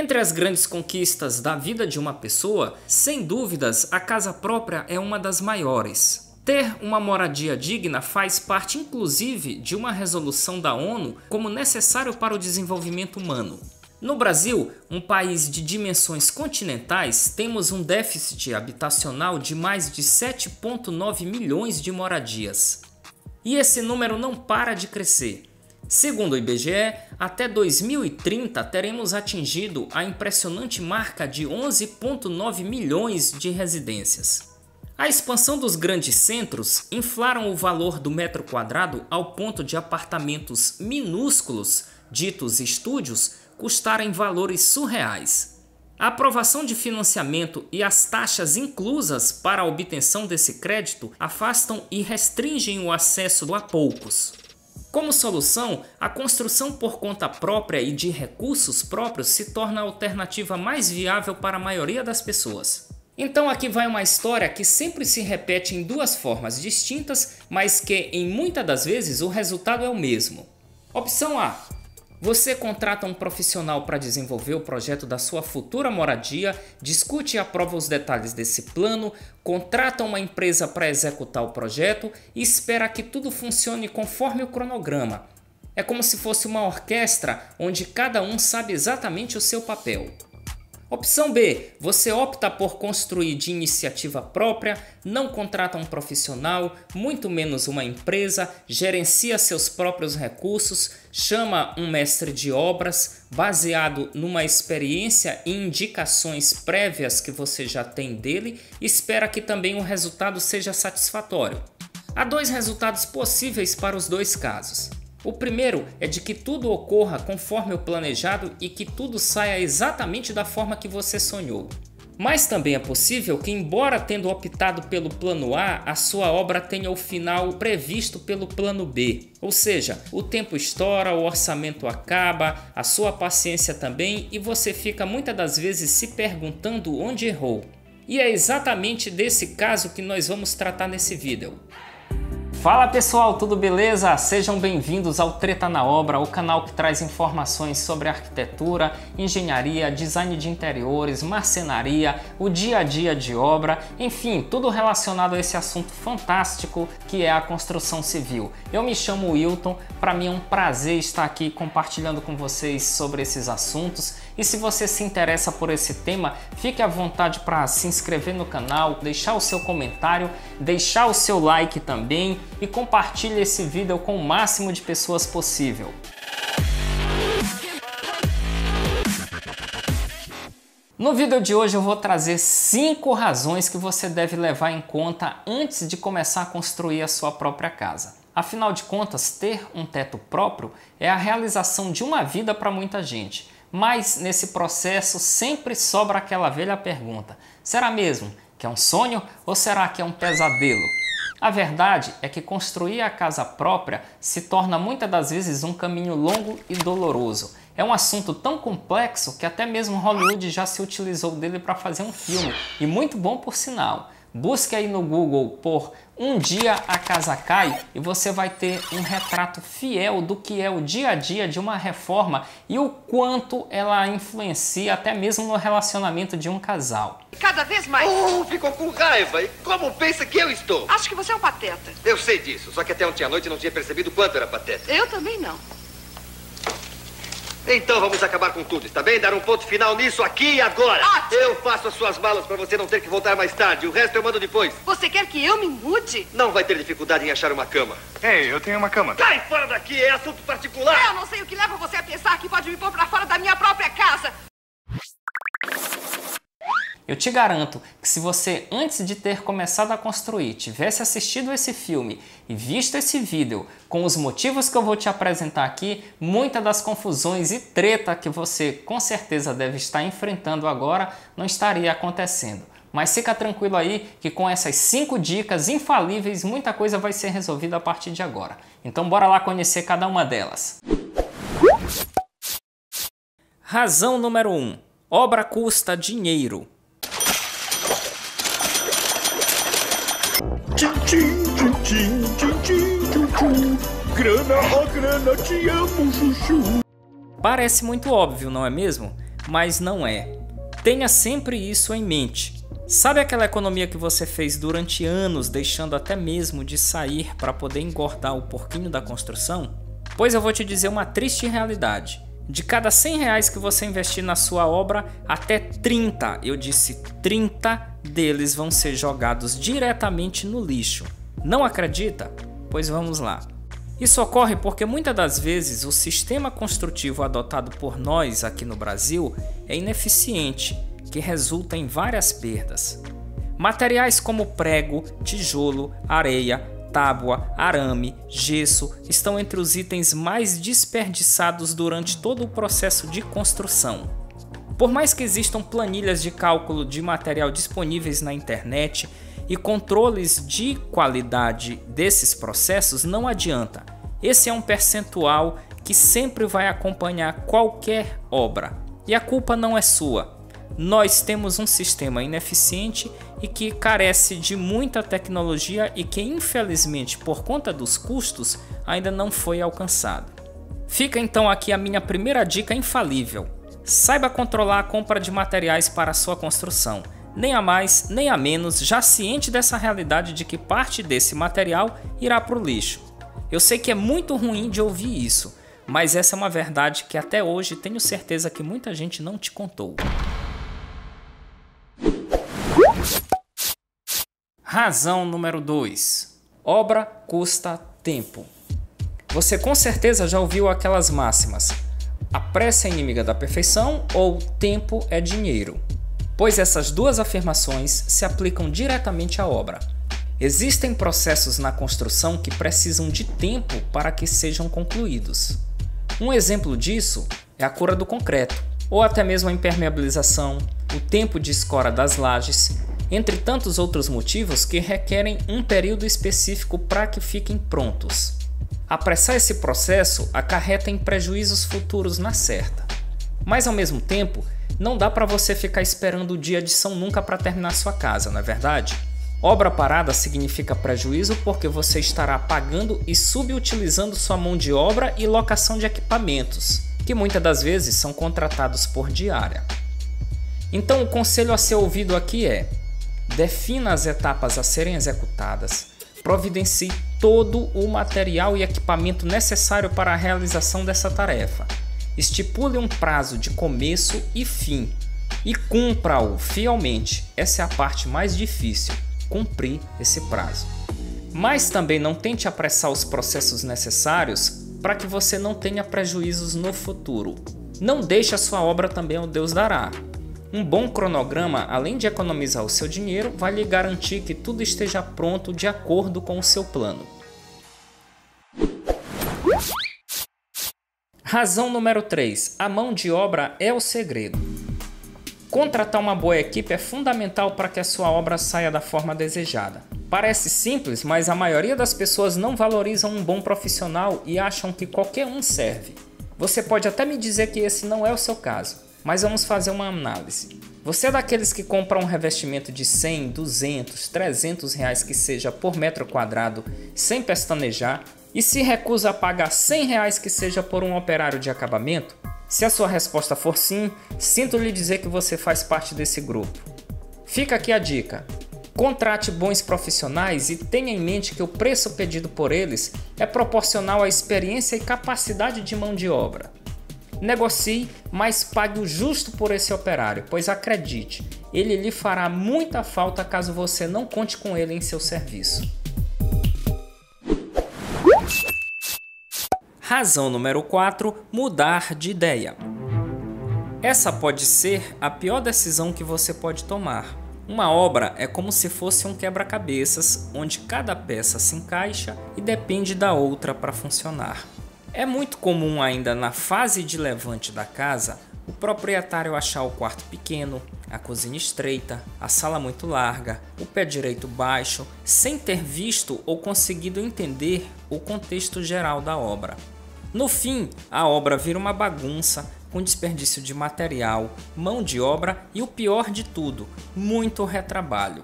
Entre as grandes conquistas da vida de uma pessoa, sem dúvidas, a casa própria é uma das maiores. Ter uma moradia digna faz parte, inclusive, de uma resolução da ONU como necessário para o desenvolvimento humano. No Brasil, um país de dimensões continentais, temos um déficit habitacional de mais de 7,9 milhões de moradias. E esse número não para de crescer. Segundo o IBGE, até 2030 teremos atingido a impressionante marca de 11,9 milhões de residências. A expansão dos grandes centros inflaram o valor do metro quadrado ao ponto de apartamentos minúsculos, ditos estúdios, custarem valores surreais. A aprovação de financiamento e as taxas inclusas para a obtenção desse crédito afastam e restringem o acesso a poucos. Como solução, a construção por conta própria e de recursos próprios se torna a alternativa mais viável para a maioria das pessoas. Então aqui vai uma história que sempre se repete em duas formas distintas, mas que em muitas das vezes o resultado é o mesmo. Opção A. Você contrata um profissional para desenvolver o projeto da sua futura moradia, discute e aprova os detalhes desse plano, contrata uma empresa para executar o projeto e espera que tudo funcione conforme o cronograma. É como se fosse uma orquestra onde cada um sabe exatamente o seu papel. Opção B. Você opta por construir de iniciativa própria, não contrata um profissional, muito menos uma empresa, gerencia seus próprios recursos, chama um mestre de obras, baseado numa experiência e indicações prévias que você já tem dele, e espera que também o resultado seja satisfatório. Há dois resultados possíveis para os dois casos. O primeiro é de que tudo ocorra conforme o planejado e que tudo saia exatamente da forma que você sonhou. Mas também é possível que, embora tendo optado pelo plano A, a sua obra tenha o final previsto pelo plano B. Ou seja, o tempo estoura, o orçamento acaba, a sua paciência também, e você fica muitas das vezes se perguntando onde errou. E é exatamente desse caso que nós vamos tratar nesse vídeo. Fala pessoal, tudo beleza? Sejam bem-vindos ao Treta na Obra, o canal que traz informações sobre arquitetura, engenharia, design de interiores, marcenaria, o dia a dia de obra, enfim, tudo relacionado a esse assunto fantástico que é a construção civil. Eu me chamo Wilton, para mim é um prazer estar aqui compartilhando com vocês sobre esses assuntos. E se você se interessa por esse tema, fique à vontade para se inscrever no canal, deixar o seu comentário, deixar o seu like também e compartilhe esse vídeo com o máximo de pessoas possível. No vídeo de hoje eu vou trazer 5 razões que você deve levar em conta antes de começar a construir a sua própria casa. Afinal de contas, ter um teto próprio é a realização de uma vida para muita gente. Mas nesse processo sempre sobra aquela velha pergunta: será mesmo que é um sonho ou será que é um pesadelo? A verdade é que construir a casa própria se torna muitas das vezes um caminho longo e doloroso. É um assunto tão complexo que até mesmo Hollywood já se utilizou dele para fazer um filme, e muito bom por sinal. Busque aí no Google por Um Dia a Casa Cai e você vai ter um retrato fiel do que é o dia a dia de uma reforma e o quanto ela influencia até mesmo no relacionamento de um casal. Cada vez mais. Ficou com raiva. E como pensa que eu estou? Acho que você é um pateta. Eu sei disso, só que até ontem à noite eu não tinha percebido o quanto era pateta. Eu também não. Então vamos acabar com tudo, está bem? Dar um ponto final nisso aqui e agora. Ótimo. Eu faço as suas malas para você não ter que voltar mais tarde. O resto eu mando depois. Você quer que eu me mude? Não vai ter dificuldade em achar uma cama. Ei, eu tenho uma cama. Sai fora daqui, é assunto particular. Eu não sei o que leva você a pensar que pode me pôr pra fora da minha própria casa. Eu te garanto que se você, antes de ter começado a construir, tivesse assistido esse filme e visto esse vídeo com os motivos que eu vou te apresentar aqui, muitas das confusões e treta que você com certeza deve estar enfrentando agora não estaria acontecendo. Mas fica tranquilo aí que com essas 5 dicas infalíveis, muita coisa vai ser resolvida a partir de agora. Então bora lá conhecer cada uma delas. Razão número 1. Obra custa dinheiro. Grana, ó grana, te amo, chuchu. Parece muito óbvio, não é mesmo? mas não é. Tenha sempre isso em mente. Sabe aquela economia que você fez durante anos, deixando até mesmo de sair para poder engordar o porquinho da construção? Pois eu vou te dizer uma triste realidade. De cada R$100 que você investir na sua obra, até 30, eu disse 30 deles vão ser jogados diretamente no lixo. Não acredita? Pois vamos lá. Isso ocorre porque muitas das vezes o sistema construtivo adotado por nós aqui no Brasil é ineficiente, que resulta em várias perdas. Materiais como prego, tijolo, areia, tábua, arame, gesso estão entre os itens mais desperdiçados durante todo o processo de construção. Por mais que existam planilhas de cálculo de material disponíveis na internet e controles de qualidade desses processos, não adianta. Esse é um percentual que sempre vai acompanhar qualquer obra. E a culpa não é sua. Nós temos um sistema ineficiente e que carece de muita tecnologia e que, infelizmente, por conta dos custos, ainda não foi alcançado. Fica então aqui a minha primeira dica infalível. Saiba controlar a compra de materiais para a sua construção. Nem a mais, nem a menos, já ciente dessa realidade de que parte desse material irá para o lixo. Eu sei que é muito ruim de ouvir isso, mas essa é uma verdade que até hoje tenho certeza que muita gente não te contou. Razão número 2. Obra custa tempo. Você com certeza já ouviu aquelas máximas: a pressa é inimiga da perfeição ou tempo é dinheiro. Pois essas duas afirmações se aplicam diretamente à obra. Existem processos na construção que precisam de tempo para que sejam concluídos. Um exemplo disso é a cura do concreto, ou até mesmo a impermeabilização, o tempo de escora das lajes, entre tantos outros motivos que requerem um período específico para que fiquem prontos. Apressar esse processo acarreta em prejuízos futuros na certa. Mas ao mesmo tempo, não dá para você ficar esperando o dia de São Nunca para terminar sua casa, não é verdade? Obra parada significa prejuízo porque você estará pagando e subutilizando sua mão de obra e locação de equipamentos, que muitas das vezes são contratados por diária. Então o conselho a ser ouvido aqui é: defina as etapas a serem executadas, providencie todo o material e equipamento necessário para a realização dessa tarefa, estipule um prazo de começo e fim e cumpra-o fielmente. Essa é a parte mais difícil, cumprir esse prazo. Mas também não tente apressar os processos necessários para que você não tenha prejuízos no futuro. Não deixe a sua obra também ao Deus dará. Um bom cronograma, além de economizar o seu dinheiro, vai lhe garantir que tudo esteja pronto de acordo com o seu plano. Razão número 3. A mão de obra é o segredo. Contratar uma boa equipe é fundamental para que a sua obra saia da forma desejada. Parece simples, mas a maioria das pessoas não valorizam um bom profissional e acham que qualquer um serve. Você pode até me dizer que esse não é o seu caso, mas vamos fazer uma análise. Você é daqueles que compra um revestimento de 100, 200, 300 reais que seja por metro quadrado sem pestanejar e se recusa a pagar 100 reais que seja por um operário de acabamento? Se a sua resposta for sim, sinto lhe dizer que você faz parte desse grupo. Fica aqui a dica: contrate bons profissionais e tenha em mente que o preço pedido por eles é proporcional à experiência e capacidade de mão de obra. Negocie, mas pague o justo por esse operário, pois acredite, ele lhe fará muita falta caso você não conte com ele em seu serviço. Razão número 4. Mudar de ideia. Essa pode ser a pior decisão que você pode tomar. Uma obra é como se fosse um quebra-cabeças, onde cada peça se encaixa e depende da outra para funcionar. É muito comum ainda na fase de levante da casa, o proprietário achar o quarto pequeno, a cozinha estreita, a sala muito larga, o pé direito baixo, sem ter visto ou conseguido entender o contexto geral da obra. No fim, a obra vira uma bagunça, com desperdício de material, mão de obra e o pior de tudo, muito retrabalho.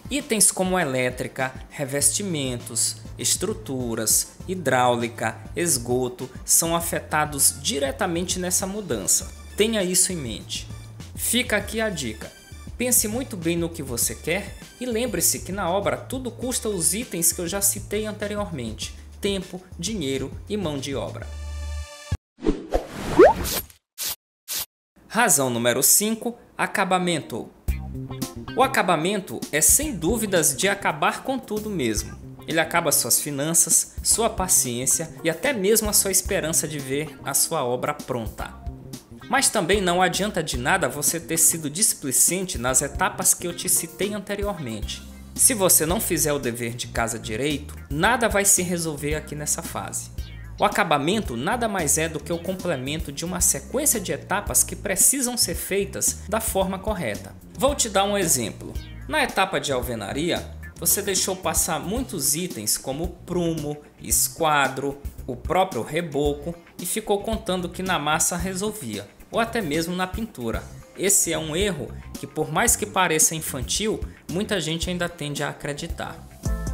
Itens como elétrica, revestimentos, estruturas, hidráulica, esgoto são afetados diretamente nessa mudança. Tenha isso em mente. Fica aqui a dica. Pense muito bem no que você quer e lembre-se que na obra tudo custa os itens que eu já citei anteriormente: tempo, dinheiro e mão de obra. Razão número 5. Acabamento. O acabamento é sem dúvidas de acabar com tudo mesmo. Ele acaba suas finanças, sua paciência e até mesmo a sua esperança de ver a sua obra pronta. Mas também não adianta de nada você ter sido displicente nas etapas que eu te citei anteriormente. Se você não fizer o dever de casa direito, nada vai se resolver aqui nessa fase. O acabamento nada mais é do que o complemento de uma sequência de etapas que precisam ser feitas da forma correta. Vou te dar um exemplo. Na etapa de alvenaria, você deixou passar muitos itens como prumo, esquadro, o próprio reboco e ficou contando que na massa resolvia, ou até mesmo na pintura. Esse é um erro que, por mais que pareça infantil, muita gente ainda tende a acreditar.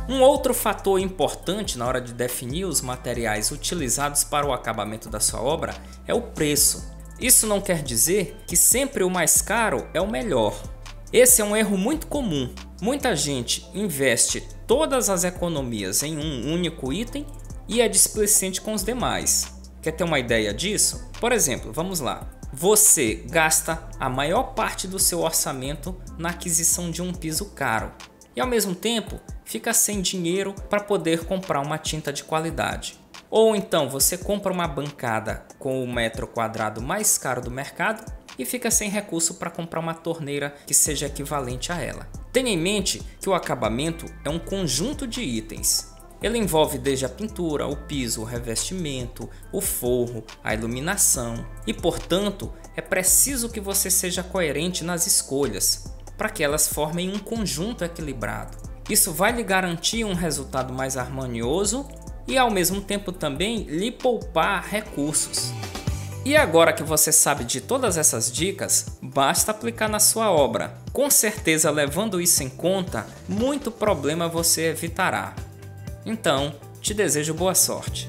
Um outro fator importante na hora de definir os materiais utilizados para o acabamento da sua obra é o preço. Isso não quer dizer que sempre o mais caro é o melhor. Esse é um erro muito comum. Muita gente investe todas as economias em um único item e é displicente com os demais. Quer ter uma ideia disso? Por exemplo, vamos lá. Você gasta a maior parte do seu orçamento na aquisição de um piso caro e ao mesmo tempo fica sem dinheiro para poder comprar uma tinta de qualidade. Ou então você compra uma bancada com o metro quadrado mais caro do mercado e fica sem recurso para comprar uma torneira que seja equivalente a ela. Tenha em mente que o acabamento é um conjunto de itens. Ele envolve desde a pintura, o piso, o revestimento, o forro, a iluminação e, portanto, é preciso que você seja coerente nas escolhas para que elas formem um conjunto equilibrado. Isso vai lhe garantir um resultado mais harmonioso e ao mesmo tempo também lhe poupar recursos. E agora que você sabe de todas essas dicas, basta aplicar na sua obra. Com certeza, levando isso em conta, muito problema você evitará. Então, te desejo boa sorte.